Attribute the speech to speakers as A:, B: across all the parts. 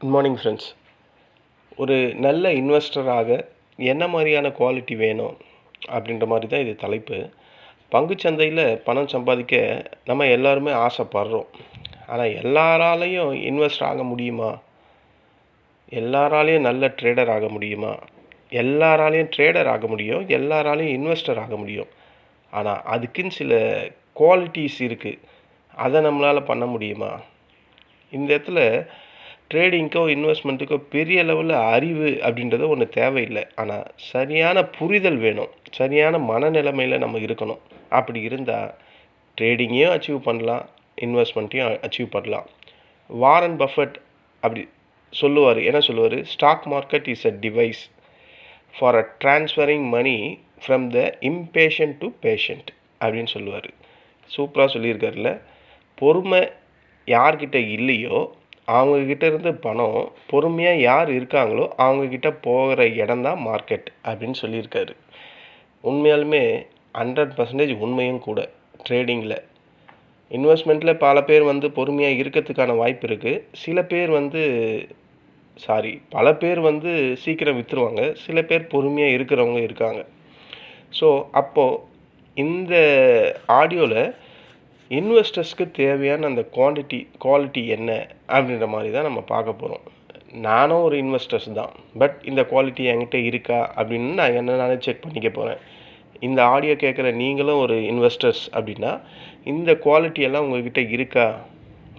A: Good morning friends. ஒரு நல்ல இன்வெஸ்டராக என்ன மாதிரியான குவாலிட்டி வேணும் அப்படின்ற மாதிரி தான் இது தலைப்பு. பங்குச்சந்தையில் பணம் சம்பாதிக்க நம்ம எல்லாருமே ஆசைப்படுறோம். ஆனால் எல்லாராலையும் இன்வெஸ்டர் ஆக முடியுமா? எல்லாராலையும் நல்ல ட்ரேடர் ஆக முடியுமா? எல்லாராலையும் ட்ரேடர் ஆக முடியும், எல்லாராலையும் இன்வெஸ்டர் ஆக முடியும். ஆனால் அதுக்குன்னு சில குவாலிட்டிஸ் இருக்குது. அதை நம்மளால் பண்ண முடியுமா? இந்த இடத்துல ட்ரேடிங்க்கோ இன்வெஸ்ட்மெண்ட்டுக்கோ பெரிய லெவலில் அறிவு அப்படின்றது ஒன்று தேவையில்லை. ஆனால் சரியான புரிதல் வேணும், சரியான மனநிலைமையில் நம்ம இருக்கணும். அப்படி இருந்தால் ட்ரேடிங்கையும் அச்சீவ் பண்ணலாம், இன்வெஸ்ட்மெண்ட்டையும் அச்சீவ் பண்ணலாம். வாரன் பஃபட் அப்படி சொல்லுவார். என்ன சொல்லுவார்? Stock market is a device for a transferring money from the impatient to patient அப்படின்னு சொல்லுவார். சூப்பராக சொல்லியிருக்காருல்ல. பொறுமை யார்கிட்ட இல்லையோ அவங்கக்கிட்ட இருந்து பணம் பொறுமையாக யார் இருக்காங்களோ அவங்கக்கிட்ட போகிற இடம்தான் மார்க்கெட் அப்படின்னு சொல்லியிருக்காரு. உண்மையாலுமே 100% உண்மையும் கூட. ட்ரேடிங்கில் இன்வெஸ்ட்மெண்ட்டில் பல பேர் பொறுமையாக இருக்கிறதுக்கான வாய்ப்பு இருக்குது. பல பேர் சீக்கிரம் விற்றுருவாங்க, சில பேர் பொறுமையாக இருக்கிறவங்க இருக்காங்க. ஸோ அப்போது இந்த ஆடியோவில் இன்வெஸ்டர்ஸ்க்கு தேவையான அந்த குவாலிட்டி என்ன அப்படின்ற மாதிரி தான் நம்ம பார்க்க போகிறோம். நானும் ஒரு இன்வெஸ்டர்ஸ் தான், பட் இந்த குவாலிட்டி என்கிட்ட இருக்கா அப்படின்னு நான் நானே செக் பண்ணிக்க போகிறேன். இந்த ஆடியோ கேட்குற நீங்களும் ஒரு இன்வெஸ்டர்ஸ் அப்படின்னா இந்த குவாலிட்டியெல்லாம் உங்கள்கிட்ட இருக்கா?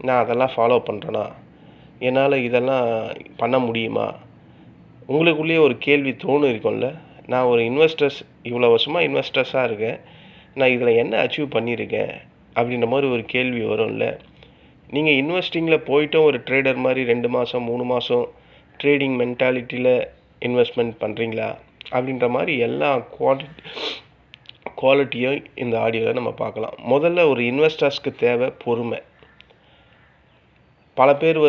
A: நான் அதெல்லாம் ஃபாலோ பண்ணுறேனா? என்னால் இதெல்லாம் பண்ண முடியுமா? உங்களுக்குள்ளேயே ஒரு கேள்வி இருக்கும்ல. நான் ஒரு இன்வெஸ்டர்ஸ், இவ்வளோ வருஷமாக இன்வெஸ்டர்ஸாக இருக்கேன், நான் இதில் என்ன அச்சீவ் பண்ணியிருக்கேன் அப்படின்ற மாதிரி ஒரு கேள்வி வரும்ல. நீங்கள் இன்வெஸ்டிங்கில் போய்ட்டும் ஒரு ட்ரேடர் மாதிரி 2 மாதம் 3 மாதம் ட்ரேடிங் மென்டாலிட்டியில் இன்வெஸ்ட்மெண்ட் பண்ணுறீங்களா அப்படின்ற மாதிரி எல்லா குவாலிட்டியும் இந்த ஆடியோவில் நம்ம பார்க்கலாம். முதல்ல ஒரு இன்வெஸ்டர்ஸ்க்கு தேவை பொறுமை. பல பேர்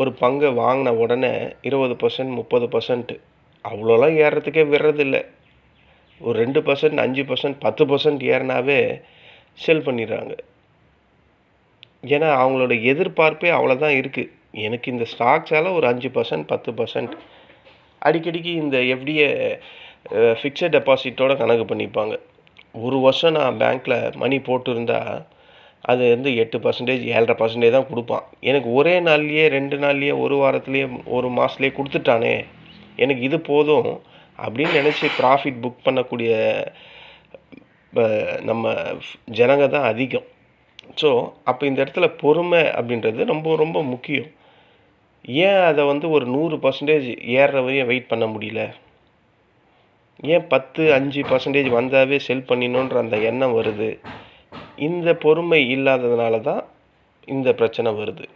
A: ஒரு பங்கை வாங்கின உடனே 20%, 30% அவ்வளோலாம் ஏறுறதுக்கே விடுறதில்லை. ஒரு 2%, 5%, 10% ஏறினாவே செல் பண்ணிடுறாங்க. ஏன்னா அவங்களோட எதிர்பார்ப்பே அவ்வளோதான் இருக்குது. எனக்கு இந்த ஸ்டாக்ஸால் ஒரு 5%, 10% அடிக்கடிக்கு இந்த எஃப்டியை ஃபிக்ஸட் டெபாசிட்டோட கணக்கு பண்ணிப்பாங்க. ஒரு வருஷம் நான் பேங்க்கில் மணி போட்டிருந்தா அது 8%, 7.5% தான் கொடுப்பான். எனக்கு ஒரே நாள்லேயே, 2 நாள்லேயே, ஒரு வாரத்துலேயே, ஒரு மாதத்துலேயே கொடுத்துட்டானே, எனக்கு இது போதும் அப்படின்னு நினச்சி ப்ராஃபிட் புக் பண்ணக்கூடிய நம்ம ஜனங்க தான் அதிகம். ஸோ அப்போ இந்த இடத்துல பொறுமை அப்படின்றது ரொம்ப ரொம்ப முக்கியம். ஏன் அதை ஒரு 100% ஏறுற வரையும் வெயிட் பண்ண முடியல? ஏன் 10, 5% வந்தாவே செல் பண்ணிடணுன்ற அந்த எண்ணம் வருது? இந்த பொறுமை இல்லாததுனால தான் இந்த பிரச்சனை வருது.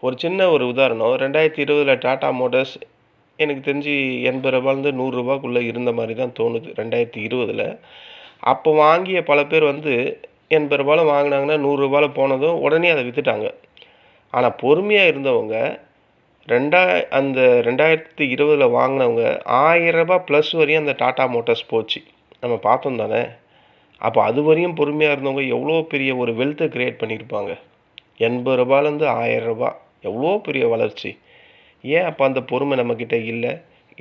A: ஒரு சின்ன உதாரணம், 2020 டாடா மோட்டர்ஸ் எனக்கு தெரிஞ்சு 80 ரூபாயிலேருந்து 100 ரூபாய்க்குள்ளே இருந்த மாதிரி தான் தோணுது 2020. அப்போ வாங்கிய பல பேர் 80 ரூபாயில் வாங்கினாங்கன்னா 100 ரூபாயில் போனதும் உடனே அதை விற்றுட்டாங்க. ஆனால் பொறுமையாக இருந்தவங்க அந்த 2020 வாங்கினவங்க 1000 ரூபாய் ப்ளஸ் வரையும் அந்த டாடா மோட்டர்ஸ் போச்சு. நம்ம பார்த்தோம் தானே. அப்போ அது வரையும் பொறுமையாக இருந்தவங்க எவ்வளோ பெரிய ஒரு வெல்த்தை க்ரியேட் பண்ணியிருப்பாங்க. 80 ரூபாயிலேருந்து 1000 ரூபாய் எவ்வளோ பெரிய வளர்ச்சி. ஏன் அப்போ அந்த பொறுமை நம்மக்கிட்ட இல்லை?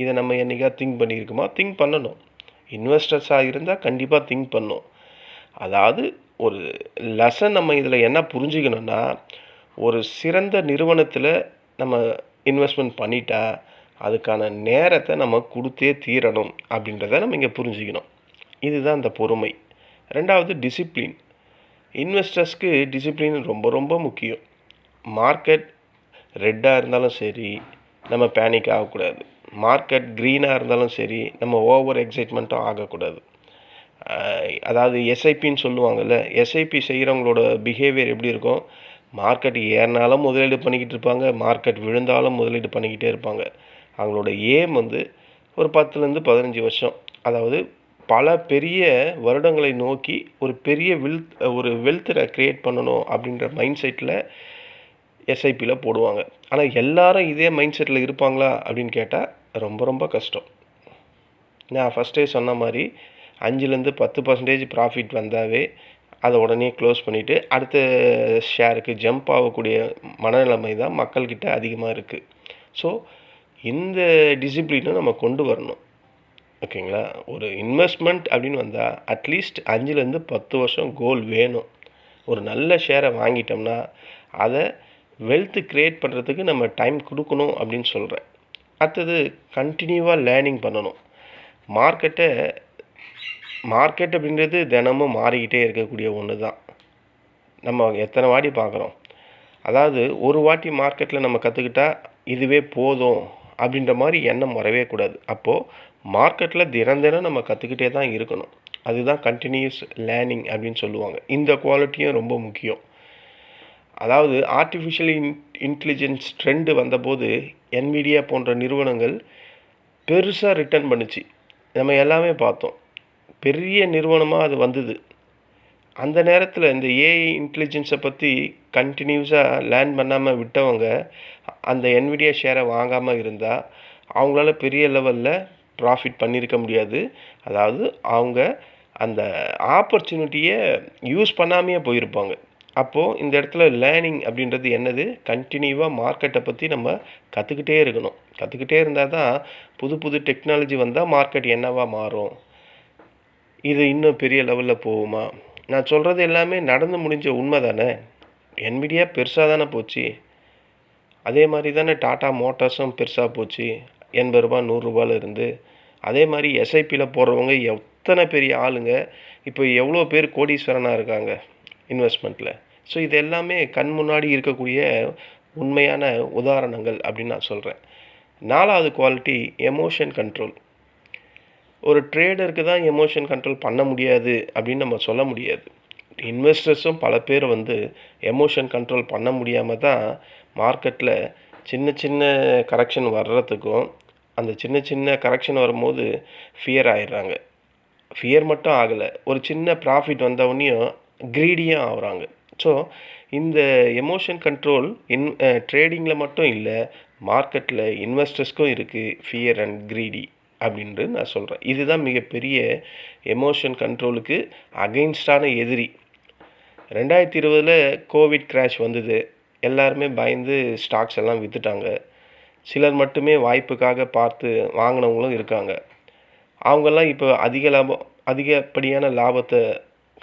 A: இதை நம்ம என்றைக்கா திங்க் பண்ணியிருக்குமா? திங்க் பண்ணணும். இன்வெஸ்டர்ஸாக இருந்தால் கண்டிப்பாக திங்க் பண்ணணும். அதாவது ஒரு லெசன் நம்ம இதில் என்ன புரிஞ்சுக்கணுன்னா, ஒரு சிறந்த நிறுவனத்தில் நம்ம இன்வெஸ்ட்மெண்ட் பண்ணிட்டா அதுக்கான நேரத்தை நம்ம கொடுத்தே தீரணும் அப்படின்றத நம்ம இங்கே புரிஞ்சுக்கணும். இதுதான் அந்த பொறுமை. ரெண்டாவது டிசிப்ளின். இன்வெஸ்டர்ஸ்க்கு டிசிப்ளின் ரொம்ப ரொம்ப முக்கியம். மார்க்கெட் ரெட்டாக இருந்தாலும் சரி நம்ம பேனிக் ஆகக்கூடாது. மார்க்கெட் க்ரீனாக இருந்தாலும் சரி நம்ம ஓவர் எக்ஸைட்மெண்ட்டும் ஆகக்கூடாது. அதாவது எஸ்ஐபின்னு சொல்லுவாங்கள்ல, எஸ்ஐபி செய்கிறவங்களோட பிஹேவியர் எப்படி இருக்கும்? மார்க்கெட் ஏறினாலும் முதலீடு பண்ணிக்கிட்டு இருப்பாங்க, மார்க்கெட் விழுந்தாலும் முதலீடு பண்ணிக்கிட்டே இருப்பாங்க. அவங்களோட ஏம் ஒரு 10லேருந்து 15 வருஷம், அதாவது பல பெரிய வருடங்களை நோக்கி ஒரு வெல்த்தை க்ரியேட் பண்ணணும் அப்படின்ற மைண்ட் செட்டில் எஸ்ஐபியில் போடுவாங்க. ஆனால் எல்லாரும் இதே மைண்ட் செட்டில் இருப்பாங்களா அப்படின்னு கேட்டால் ரொம்ப ரொம்ப கஷ்டம். நான் ஃபஸ்ட்டே சொன்ன மாதிரி 5லேருந்து 10% ப்ராஃபிட் வந்தாவே அதை உடனே க்ளோஸ் பண்ணிவிட்டு அடுத்த ஷேருக்கு ஜம்ப் ஆகக்கூடிய மனநிலைமை தான் மக்கள்கிட்ட அதிகமாக இருக்குது. ஸோ இந்த டிசிப்ளினை நம்ம கொண்டு வரணும். ஓகேங்களா? ஒரு இன்வெஸ்ட்மெண்ட் அப்படின்னு வந்தால் அட்லீஸ்ட் 5லேருந்து 10 வருஷம் கோல் வேணும். ஒரு நல்ல ஷேரை வாங்கிட்டோம்னா அதை வெல்த் க்ரியேட் பண்ணுறதுக்கு நம்ம டைம் கொடுக்கணும் அப்படின்னு சொல்கிறேன். அடுத்தது கண்டினியூவாக லேர்னிங் பண்ணணும். மார்க்கெட் அப்படின்றது தினமும் மாறிக்கிட்டே இருக்கக்கூடிய ஒன்று தான். நம்ம எத்தனை வாட்டி பார்க்குறோம். அதாவது ஒரு வாட்டி மார்க்கெட்டில் நம்ம கற்றுக்கிட்டா இதுவே போதும் அப்படின்ற மாதிரி எண்ணம் வரவே கூடாது. அப்போது மார்க்கெட்டில் தினம் நம்ம கற்றுக்கிட்டே தான் இருக்கணும். அதுதான் கண்டினியூஸ் லேர்னிங் அப்படின்னு சொல்லுவாங்க. இந்த குவாலிட்டியும் ரொம்ப முக்கியம். அதாவது ஆர்டிஃபிஷியல் இன்டெலிஜென்ஸ் ட்ரெண்டு வந்தபோது NVIDIA போன்ற நிறுவனங்கள் பெருசாக ரிட்டர்ன் பண்ணுச்சு. நம்ம எல்லாமே பார்த்தோம். பெரிய நிறுவனமாக அது வந்தது. அந்த நேரத்தில் இந்த ஏஐ இன்டெலிஜென்ஸை பற்றி கண்டினியூஸாக லேர்ன் பண்ணாமல் விட்டவங்க அந்த NVIDIA ஷேரை வாங்காமல் இருந்தால் அவங்களால பெரிய லெவலில் ப்ராஃபிட் பண்ணியிருக்க முடியாது. அதாவது அவங்க அந்த ஆப்பர்ச்சுனிட்டியை யூஸ் பண்ணாமையே போயிருப்பாங்க. அப்போது இந்த இடத்துல லேர்னிங் அப்படின்றது என்னது? கண்டினியூவாக மார்க்கெட்டை பற்றி நம்ம கற்றுக்கிட்டே இருக்கணும். கற்றுக்கிட்டே இருந்தால் தான் புது டெக்னாலஜி வந்தால் மார்க்கெட் என்னவா மாறும், இது இன்னும் பெரிய லெவலில் போகுமா. நான் சொல்கிறது எல்லாமே நடந்து முடிஞ்ச உண்மை தானே. NVIDIA பெருசாக தானே போச்சு. அதே மாதிரி தானே டாடா மோட்டார்ஸும் பெருசாக போச்சு. 80 ரூபா 100 ரூபாயில் இருந்து. அதே மாதிரி SIPயில் போடுறவங்க எத்தனை பெரிய ஆளுங்க இப்போ எவ்வளோ பேர் கோடீஸ்வரனாக இருக்காங்க இன்வெஸ்ட்மெண்ட்டில். ஸோ இது எல்லாமே கண் முன்னாடி இருக்கக்கூடிய உண்மையான உதாரணங்கள் அப்படின்னு நான் சொல்கிறேன். 4வது குவாலிட்டி எமோஷன் கண்ட்ரோல். ஒரு ட்ரேடருக்கு தான் எமோஷன் கண்ட்ரோல் பண்ண முடியாது அப்படின்னு நம்ம சொல்ல முடியாது. இன்வெஸ்டர்ஸும் பல பேர் எமோஷன் கண்ட்ரோல் பண்ண முடியாமல் தான் மார்க்கெட்டில் சின்ன கரெக்ஷன் வர்றதுக்கும் அந்த சின்ன கரெக்ஷன் வரும்போது ஃபியர் ஆயிடுறாங்க. ஃபியர் மட்டும் ஆகலை, ஒரு சின்ன ப்ராஃபிட் வந்தவொடனையும் க்ரீடியாக ஆகுறாங்க. ஸோ இந்த எமோஷன் கண்ட்ரோல் ட்ரேடிங்கில் மட்டும் இல்லை, மார்க்கெட்டில் இன்வெஸ்டர்ஸ்க்கும் இருக்குது ஃபியர் அண்ட் க்ரீடி அப்படின்ட்டு நான் சொல்கிறேன். இதுதான் மிகப்பெரிய எமோஷன் கண்ட்ரோலுக்கு அகெயின்ஸ்டான எதிரி. 2020 கோவிட் கிராஷ் வந்தது. எல்லாருமே பயந்து ஸ்டாக்ஸ் எல்லாம் விற்றுட்டாங்க. சிலர் மட்டுமே வாய்ப்புக்காக பார்த்து வாங்கினவங்களும் இருக்காங்க. அவங்கெல்லாம் இப்போ அதிகப்படியான லாபத்தை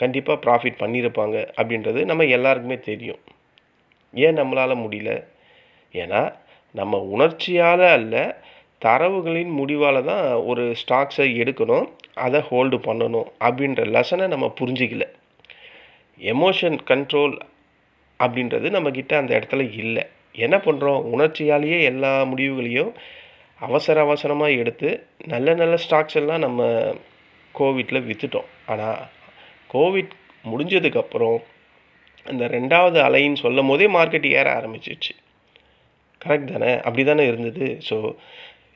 A: கண்டிப்பாக ப்ராஃபிட் பண்ணியிருப்பாங்க அப்படின்றது நம்ம எல்லாருக்குமே தெரியும். ஏன் நம்மளால் முடியல? ஏன்னா நம்ம உணர்ச்சியால் அல்ல, தரவுகளின் முடிவால் தான் ஒரு ஸ்டாக்ஸை எடுக்கணும், அதை ஹோல்டு பண்ணணும் அப்படின்ற லெசனை நம்ம புரிஞ்சிக்கல. எமோஷன் கண்ட்ரோல் அப்படின்றது நம்மக்கிட்ட அந்த இடத்துல இல்லை. என்ன பண்ணுறோம்? உணர்ச்சியாலேயே எல்லா முடிவுகளையும் அவசரமாக எடுத்து நல்ல ஸ்டாக்ஸ் எல்லாம் நம்ம கோவிட்டில் விற்றுட்டோம். ஆனால் கோவிட் முடிஞ்சதுக்கப்புறம் அந்த 2வது அலைன்னு சொல்லும் போதே மார்க்கெட் ஏற ஆரம்பிச்சிடுச்சு. கரெக்ட் தானே? அப்படி தானே இருந்தது. ஸோ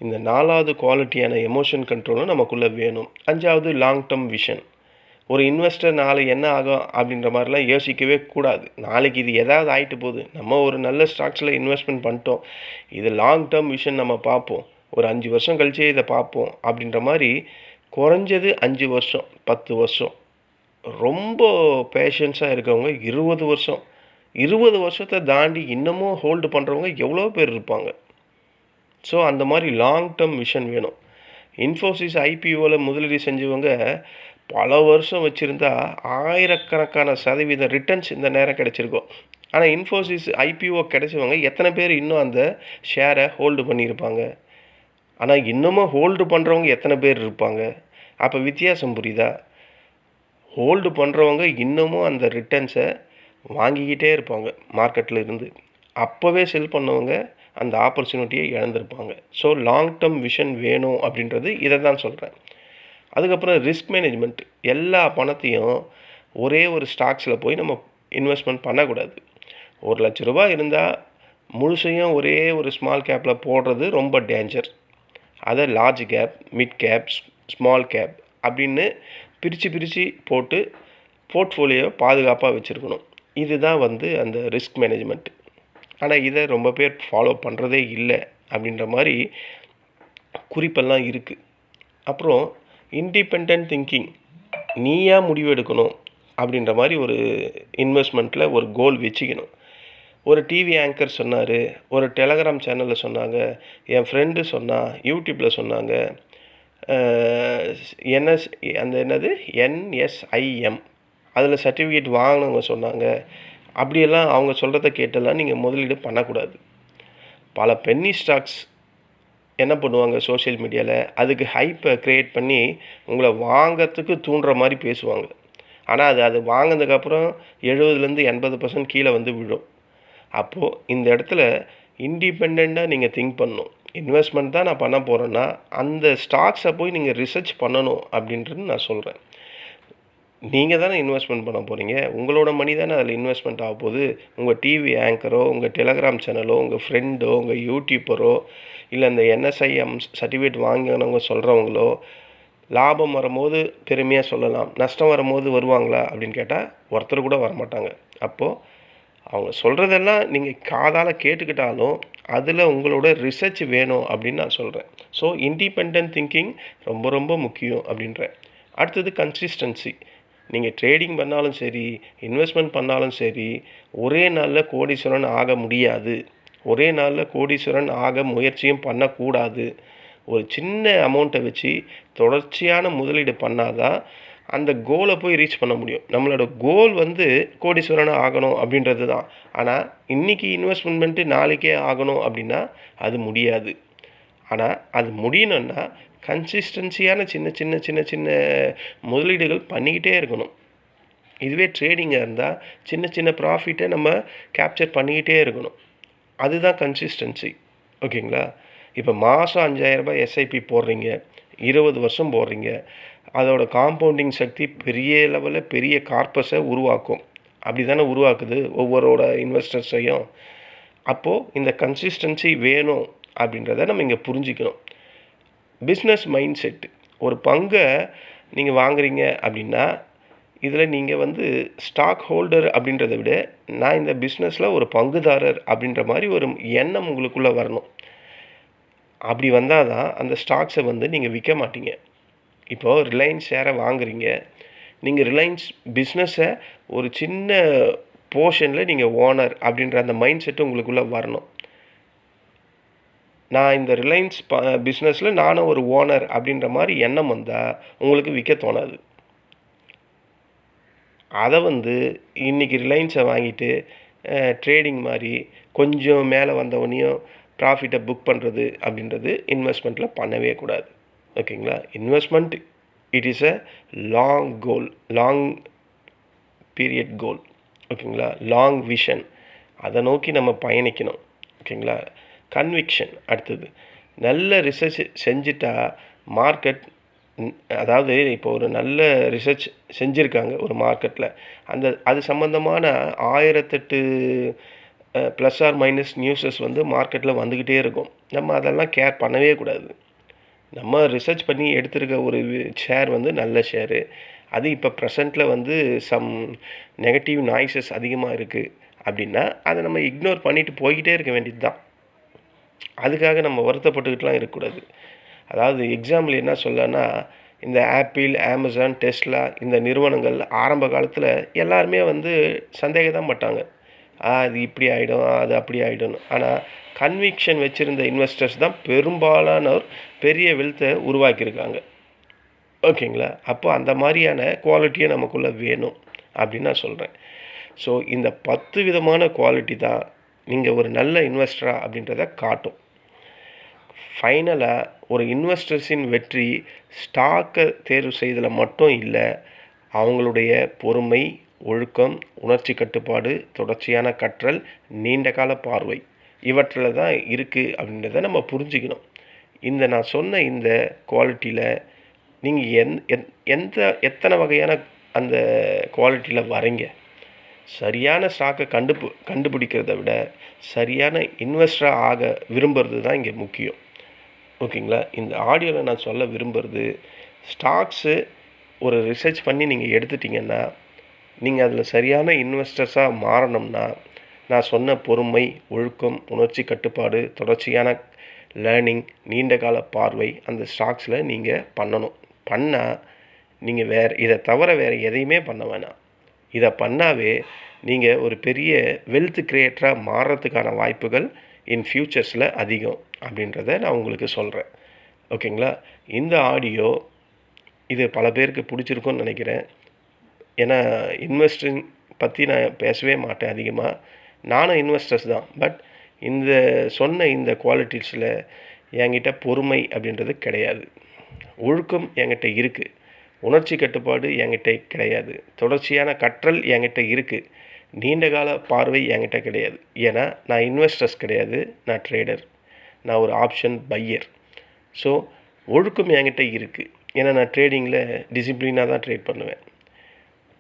A: இந்த 4வது குவாலிட்டியான எமோஷன் கண்ட்ரோலும் நமக்குள்ளே வேணும். 5வது லாங் டேர்ம் விஷன். ஒரு இன்வெஸ்டர் நாளைக்கு என்ன ஆகும் அப்படின்ற மாதிரிலாம் யோசிக்கவே கூடாது. நாளைக்கு இது ஏதாவது ஆகிட்டு போகுது, நம்ம ஒரு நல்ல ஸ்டாக்ஸில் இன்வெஸ்ட்மெண்ட் பண்ணிட்டோம், இது லாங் டேர்ம் விஷன் நம்ம பார்ப்போம், ஒரு 5 வருஷம் கழிச்சே இதை பார்ப்போம் அப்படின்ற மாதிரி குறைஞ்சது 5 வருஷம் 10 வருஷம், ரொம்ப பேஷன்ஸாக இருக்கவங்க 20 வருஷத்தை தாண்டி இன்னமும் ஹோல்டு பண்ணுறவங்க எவ்வளோ பேர் இருப்பாங்க. ஸோ அந்த மாதிரி லாங் டேர்ம் விஷன் வேணும். இன்ஃபோசிஸ் IPOவில் முதலீடு செஞ்சவங்க பல வருஷம் வச்சுருந்தா ஆயிரக்கணக்கான சதவீதம் ரிட்டர்ன்ஸ் இந்த நேரம் கிடச்சிருக்கும். ஆனால் இன்ஃபோசிஸ் IPO கிடைச்சவங்க எத்தனை பேர் இன்னும் அந்த ஷேரை ஹோல்டு பண்ணியிருப்பாங்க? ஆனால் இன்னமும் ஹோல்டு பண்ணுறவங்க எத்தனை பேர் இருப்பாங்க? அப்போ வித்தியாசம் புரியுதா? ஹோல்டு பண்ணுறவங்க இன்னமும் அந்த ரிட்டர்ன்ஸை வாங்கிக்கிட்டே இருப்பாங்க மார்க்கெட்டில் இருந்து. அப்போவே செல் பண்ணவங்க அந்த ஆப்பர்ச்சுனிட்டியை இழந்திருப்பாங்க. ஸோ லாங் டேர்ம் விஷன் வேணும் அப்படின்றது இதை தான் சொல்கிறேன். அதுக்கப்புறம் ரிஸ்க் மேனேஜ்மெண்ட். எல்லா பணத்தையும் ஒரே ஒரு ஸ்டாக்ஸில் போய் நம்ம இன்வெஸ்ட்மெண்ட் பண்ணக்கூடாது. 1 லட்ச ரூபா இருந்தால் முழுசையும் ஒரே ஒரு ஸ்மால் கேப்பில் போடுறது ரொம்ப டேஞ்சர். அதை large cap, mid cap, small cap அப்படின்னு பிரித்து போட்டு போர்ட்ஃபோலியோ பாதுகாப்பாக வச்சுருக்கணும். இதுதான் அந்த ரிஸ்க் மேனேஜ்மெண்ட். ஆனால் இதை ரொம்ப பேர் ஃபாலோ பண்ணுறதே இல்லை அப்படின்ற மாதிரி குறிப்பெல்லாம் இருக்குது. அப்புறம் இண்டிபெண்ட் திங்கிங். நீயா முடிவு எடுக்கணும் அப்படின்ற மாதிரி ஒரு இன்வெஸ்ட்மெண்ட்டில் ஒரு கோல் வச்சுக்கணும். ஒரு டிவி ஆங்கர் சொன்னார், ஒரு டெலகிராம் சேனலில் சொன்னாங்க, என் ஃப்ரெண்டு சொன்னான், யூடியூப்பில் சொன்னாங்க, என்எஸ் அந்த என்னது NSIM அதில் சர்டிஃபிகேட் வாங்கினவங்க சொன்னாங்க. அப்படியெல்லாம் அவங்க சொல்கிறத கேட்டெல்லாம் நீங்கள் முதலீடு பண்ணக்கூடாது. பல பென்னி ஸ்டாக்ஸ் என்ன பண்ணுவாங்க சோஷியல் மீடியாவில், அதுக்கு ஹைப்பை க்ரியேட் பண்ணி உங்களை வாங்கிறதுக்கு தூண்டுற மாதிரி பேசுவாங்க. ஆனால் அது வாங்கினதுக்கப்புறம் 70-80% கீழே வந்து விழும். அப்போது இந்த இடத்துல இண்டிபெண்ட்டாக நீங்கள் திங்க் பண்ணணும். இன்வெஸ்ட்மெண்ட் தான் நான் பண்ண போகிறேன்னா அந்த ஸ்டாக்ஸை போய் நீங்கள் ரிசர்ச் பண்ணணும் அப்படின்றது நான் சொல்கிறேன். நீங்கள் தானே இன்வெஸ்ட்மெண்ட் பண்ண போகிறீங்க, உங்களோட மணி தானே அதில் இன்வெஸ்ட்மெண்ட் ஆக போகுது. உங்கள் டிவி ஆங்கரோ, உங்கள் டெலகிராம் சேனலோ, உங்கள் ஃப்ரெண்டோ, உங்கள் யூடியூப்பரோ, இல்லை இந்த NSIM சர்டிஃபிகேட் வாங்கினவங்க சொல்கிறவங்களோ லாபம் வரும்போது பெருமையாக சொல்லலாம், நஷ்டம் வரும்போது வருவாங்களா அப்படின்னு கேட்டால் ஒருத்தர் கூட வரமாட்டாங்க. அப்போது அவங்க சொல்கிறதெல்லாம் நீங்கள் காதால் கேட்டுக்கிட்டாலும் அதில் உங்களோட ரிசர்ச் வேணும் அப்படின்னு நான் சொல்கிறேன். ஸோ இண்டிபெண்ட் திங்கிங் ரொம்ப ரொம்ப முக்கியம் அப்படின்றேன். அடுத்தது கன்சிஸ்டன்சி. நீங்கள் ட்ரேடிங் பண்ணாலும் சரி, இன்வெஸ்ட்மெண்ட் பண்ணாலும் சரி, ஒரே நாளில் கோடீஸ்வரன் ஆக முடியாது. ஒரே நாளில் கோடீஸ்வரன் ஆக முயற்சியும் பண்ணக்கூடாது. ஒரு சின்ன அமௌண்ட்டை வச்சு தொடர்ச்சியான முதலீடு பண்ணாதான் அந்த கோலை போய் ரீச் பண்ண முடியும். நம்மளோட கோல் வந்து கோடீஸ்வரனாக ஆகணும் அப்படின்றது தான். ஆனால் இன்றைக்கி இன்வெஸ்ட்மெண்ட் பண்ணிட்டு நாளைக்கே ஆகணும் அப்படின்னா அது முடியாது. ஆனால் அது முடியணுன்னா கன்சிஸ்டன்சியான சின்ன சின்ன சின்ன சின்ன முதலீடுகள் பண்ணிக்கிட்டே இருக்கணும். இதுவே ட்ரேடிங்காக இருந்தால் சின்ன சின்ன ப்ராஃபிட்டை நம்ம கேப்சர் பண்ணிக்கிட்டே இருக்கணும். அதுதான் கன்சிஸ்டன்சி. ஓகேங்களா? இப்போ மாதம் 5000 ரூபாய் எஸ்ஐபி போடுறீங்க, 20 வருஷம் போடுறீங்க, அதோட காம்பவுண்டிங் சக்தி பெரிய லெவலில் பெரிய கார்பஸை உருவாக்கும். அப்படி தானே உருவாக்குது ஒவ்வொருவோட இன்வெஸ்டர்ஸையும். அப்போது இந்த கன்சிஸ்டன்சி வேணும் அப்படின்றத நம்ம இங்கே புரிஞ்சிக்கணும். Business mind set. ஒரு பங்கை நீங்கள் வாங்குறீங்க அப்படின்னா இதில் நீங்கள் வந்து ஸ்டாக் ஹோல்டர் அப்படின்றத விட நான் இந்த பிஸ்னஸில் ஒரு பங்குதாரர் அப்படின்ற மாதிரி ஒரு எண்ணம் உங்களுக்குள்ளே வரணும். அப்படி வந்தால் தான் அந்த ஸ்டாக்ஸை வந்து நீங்கள் விற்க மாட்டீங்க. இப்போது ரிலையன்ஸ் ஷேரை வாங்குறீங்க, நீங்கள் ரிலையன்ஸ் பிஸ்னஸை ஒரு சின்ன போர்ஷனில் நீங்கள் ஓனர் அப்படின்ற அந்த மைண்ட் செட்டு உங்களுக்குள்ளே வரணும். நான் இந்த ரிலையன்ஸ் பிஸ்னஸில் நானும் ஒரு ஓனர் அப்படின்ற மாதிரி எண்ணம் வந்தால் உங்களுக்கு விற்க தோணாது. அதை வந்து இன்றைக்கி ரிலையன்ஸை வாங்கிட்டு ட்ரேடிங் மாதிரி கொஞ்சம் மேலே வந்தவனையும் ப்ராஃபிட்டை புக் பண்ணுறது அப்படின்றது இன்வெஸ்ட்மெண்ட்டில் பண்ணவே கூடாது. ஓகேங்களா? Investment it is a long goal, long period goal. ஓகேங்களா? லாங் விஷன், அதை நோக்கி நம்ம பயணிக்கணும். ஓகேங்களா? கன்விக்ஷன். அடுத்தது நல்ல ரிசர்ச் செஞ்சுட்டா மார்க்கெட், அதாவது இப்போ ஒரு நல்ல ரிசர்ச் செஞ்சுருக்காங்க ஒரு மார்க்கெட்டில், அது சம்மந்தமான 1008 ப்ளஸ் ஆர் மைனஸ் நியூஸஸ் வந்து மார்க்கெட்டில் வந்துக்கிட்டே இருக்கும். நம்ம அதெல்லாம் கேர் பண்ணவே கூடாது. நம்ம ரிசர்ச் பண்ணி எடுத்திருக்க ஒரு ஷேர் வந்து நல்ல ஷேரு, அது இப்போ ப்ரெசண்ட்டில் வந்து சம் நெகட்டிவ் நாய்ஸஸ் அதிகமாக இருக்குது அப்படின்னா அதை நம்ம இக்னோர் பண்ணிவிட்டு போய்கிட்டே இருக்க வேண்டியது தான். அதுக்காக நம்ம வருத்தப்பட்டுக்கிட்டுலாம் இருக்கக்கூடாது. அதாவது எக்ஸாம்பிள் என்ன சொல்லனா, இந்த ஆப்பிள், அமேசான், டெஸ்லா இந்த நிறுவனங்கள் ஆரம்ப காலத்தில் எல்லாருமே வந்து சந்தேகம் தான் பட்டாங்க. அது இப்படி ஆகிடும், அது அப்படி ஆகிடும். ஆனால் கன்விக்ஷன் வச்சுருந்த இன்வெஸ்டர்ஸ் தான் பெரும்பாலானோர் பெரிய வெல்த்தை உருவாக்கியிருக்காங்க. ஓகேங்களா? அப்போ அந்த மாதிரியான குவாலிட்டியை நமக்குள்ளே வேணும் அப்படின்னு நான் சொல்கிறேன். ஸோ இந்த 10 விதமான குவாலிட்டி தான் நீங்கள் ஒரு நல்ல இன்வெஸ்டரா அப்படின்றத காட்டும். ஃபைனலாக ஒரு இன்வெஸ்டர்ஸின் வெற்றி ஸ்டாக்கை தேர்வு செய்ததில் மட்டும் இல்லை, அவங்களுடைய பொறுமை, ஒழுக்கம், உணர்ச்சி கட்டுப்பாடு, தொடர்ச்சியான கற்றல், நீண்ட கால பார்வை, இவற்றில் தான் இருக்குது அப்படின்றத நம்ம புரிஞ்சுக்கணும். நான் சொன்ன இந்த குவாலிட்டியில் நீங்கள் எத்தனை வகையான அந்த குவாலிட்டியில் வரீங்க? சரியான ஸ்டாக்கை கண்டுபிடிக்கிறத விட சரியான இன்வெஸ்டராக ஆக விரும்புகிறது தான் இங்கே முக்கியம். ஓகேங்களா? இந்த ஆடியோவில் நான் சொல்ல விரும்புகிறது, ஸ்டாக்ஸு ஒரு ரிசர்ச் பண்ணி நீங்கள் எடுத்துட்டிங்கன்னா, நீங்கள் அதில் சரியான இன்வெஸ்டர்ஸாக மாறணும்னா நான் சொன்ன பொறுமை, ஒழுக்கம், உணர்ச்சி கட்டுப்பாடு, தொடர்ச்சியான லேர்னிங், நீண்ட கால பார்வை அந்த ஸ்டாக்ஸில் நீங்கள் பண்ணணும். பண்ணால் நீங்கள் இதை தவிர வேறு எதையுமே பண்ண வேணாம். இதை பண்ணாவே நீங்கள் ஒரு பெரிய வெல்த் கிரியேட்டராக மாறுறதுக்கான வாய்ப்புகள் இன் ஃப்யூச்சர்ஸில் அதிகம் அப்படின்றத நான் உங்களுக்கு சொல்கிறேன். ஓகேங்களா? இந்த ஆடியோ இது பல பேருக்கு பிடிச்சிருக்கும்னு நினைக்கிறேன். ஏன்னா இன்வெஸ்டிங் பற்றி நான் பேசவே மாட்டேன் அதிகமாக. நானும் இன்வெஸ்டர்ஸ் தான். பட் இந்த சொன்ன இந்த குவாலிட்டிஸில் என்கிட்ட பொறுமை அப்படின்றது கிடையாது. ஒழுக்கம் என்கிட்ட இருக்குது. உணர்ச்சி கட்டுப்பாடு என்கிட்ட கிடையாது. தொடர்ச்சியான கற்றல் என்கிட்ட இருக்குது. நீண்டகால பார்வை என்கிட்ட கிடையாது. ஏன்னா நான் இன்வெஸ்டர்ஸ் கிடையாது, நான் ட்ரேடர். நான் ஒரு ஆப்ஷன் பையர். ஸோ ஒழுக்கம் என்கிட்ட இருக்குது. ஏன்னா நான் ட்ரேடிங்கில் டிசிப்ளினாக தான் ட்ரேட் பண்ணுவேன்.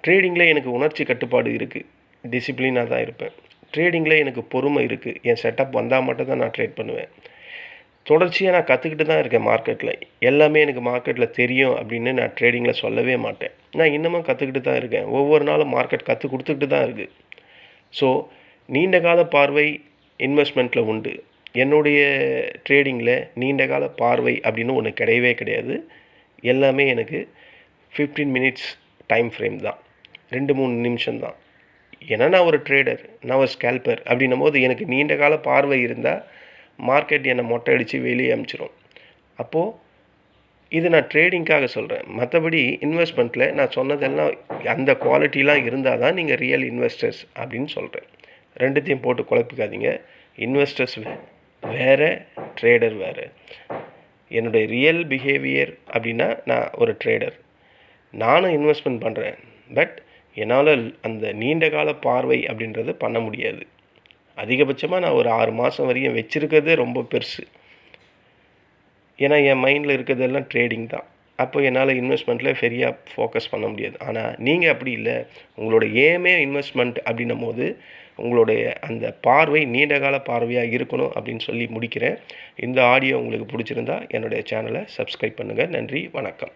A: ட்ரேடிங்கில் எனக்கு உணர்ச்சி கட்டுப்பாடு இருக்குது, டிசிப்ளினாக தான் இருப்பேன். ட்ரேடிங்கில் எனக்கு பொறுமை இருக்குது. என் செட்டப் வந்தால் மட்டும் தான் நான் ட்ரேட் பண்ணுவேன். தொடர்ச்சியாக நான் கற்றுக்கிட்டு தான் இருக்கேன் மார்க்கெட்டில். எல்லாமே எனக்கு மார்க்கெட்டில் தெரியும் அப்படின்னு நான் ட்ரேடிங்கில் சொல்லவே மாட்டேன். நான் இன்னமும் கற்றுக்கிட்டு தான் இருக்கேன். ஒவ்வொரு நாளும் மார்க்கெட் கற்றுக் கொடுத்துக்கிட்டு தான் இருக்குது. ஸோ நீண்டகால பார்வை இன்வெஸ்ட்மெண்ட்டில் உண்டு. என்னுடைய ட்ரேடிங்கில் நீண்டகால பார்வை அப்படின்னு ஒன்று கிடையவே கிடையாது. எல்லாமே எனக்கு 15 மினிட்ஸ் டைம் ஃப்ரேம் தான். 2-3 நிமிஷம் தான். ஏன்னா நான் ஒரு ட்ரேடர், நான் ஒரு ஸ்கேல்பர் அப்படின்னும் போது எனக்கு நீண்டகால பார்வை இருந்தால் மார்க்கெட் என்னை மொட்டை அடித்து வெளியே அனுப்பிச்சிடும். அப்போது இது நான் ட்ரேடிங்காக சொல்கிறேன். மற்றபடி இன்வெஸ்ட்மெண்ட்டில் நான் சொன்னதெல்லாம் அந்த குவாலிட்டிலாம் இருந்தால் தான் நீங்கள் ரியல் இன்வெஸ்டர்ஸ் அப்படின்னு சொல்கிறேன். ரெண்டுத்தையும் போட்டு குழப்பிக்காதீங்க. இன்வெஸ்டர்ஸ் வேறு, ட்ரேடர் வேறு. என்னுடைய ரியல் பிஹேவியர் அப்படின்னா நான் ஒரு ட்ரேடர். நானும் இன்வெஸ்ட்மெண்ட் பண்ணுறேன். பட் என்னால் அந்த நீண்டகால பார்வை அப்படின்றது பண்ண முடியாது. அதிகபட்சமாக நான் ஒரு 6 மாதம் வரையும் வச்சுருக்கிறதே ரொம்ப பெருசு. ஏன்னா என் மைண்டில் இருக்கிறதெல்லாம் ட்ரேடிங் தான். அப்போ என்னால் இன்வெஸ்ட்மெண்ட்டில் சரியாக ஃபோக்கஸ் பண்ண முடியாது. ஆனால் நீங்கள் அப்படி இல்லை. உங்களோட ஏமே இன்வெஸ்ட்மெண்ட் அப்படின்னும் போது உங்களுடைய அந்த பார்வை நீண்டகால பார்வையாக இருக்கணும் அப்படின்னு சொல்லி முடிக்கிறேன். இந்த ஆடியோ உங்களுக்கு பிடிச்சிருந்தா என்னுடைய சேனலை சப்ஸ்கிரைப் பண்ணுங்கள். நன்றி, வணக்கம்.